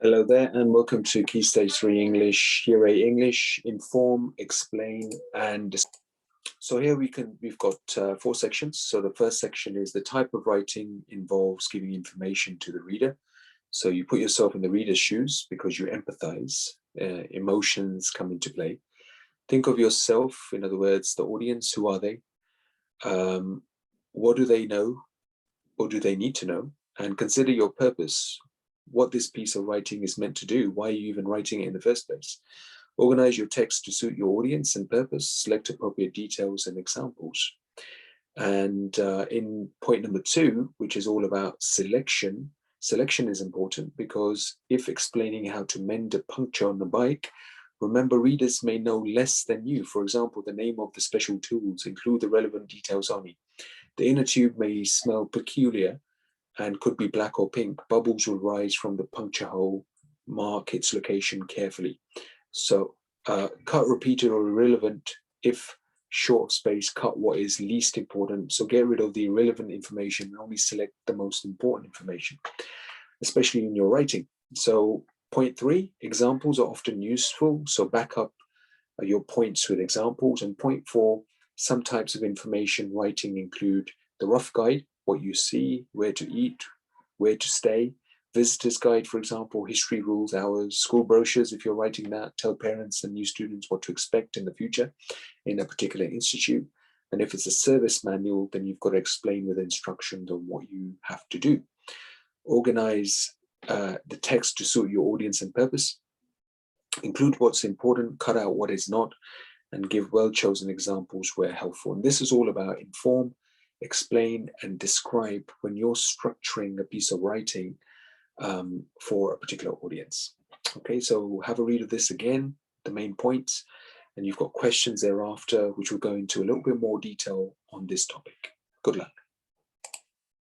Hello there, and welcome to Key Stage 3 English, Year 8 English, Inform, Explain, and Discuss. So here we've got 4 sections. So the first section is the type of writing involves giving information to the reader. So you put yourself in the reader's shoes because you empathize, emotions come into play. Think of yourself, in other words, the audience, who are they? What do they know? Or do they need to know? And consider your purpose. What this piece of writing is meant to do. Why are you even writing it in the first place? Organize your text to suit your audience and purpose. Select appropriate details and examples. And in point number 2, which is all about selection, selection is important because if explaining how to mend a puncture on the bike, remember readers may know less than you. For example, the name of the special tools, include the relevant details only. The inner tube may smell peculiar and could be black or pink. Bubbles will rise from the puncture hole. Mark its location carefully. So cut repeated or irrelevant. If short of space, cut what is least important. So get rid of the irrelevant information and only select the most important information, especially in your writing. So point 3, examples are often useful. So back up your points with examples. And point 4, some types of information writing include the rough guide, what you see, where to eat, where to stay, visitor's guide, for example, history, rules, hours, school brochures, if you're writing that, tell parents and new students what to expect in the future in a particular institute. And if it's a service manual, then you've got to explain with instructions on what you have to do. Organize the text to suit your audience and purpose. Include what's important, cut out what is not, and give well-chosen examples where helpful. And this is all about inform, explain, and describe when you're structuring a piece of writing for a particular audience. Okay, so have a read of this again, the main points, and you've got questions thereafter, which will go into a little bit more detail on this topic. Good luck.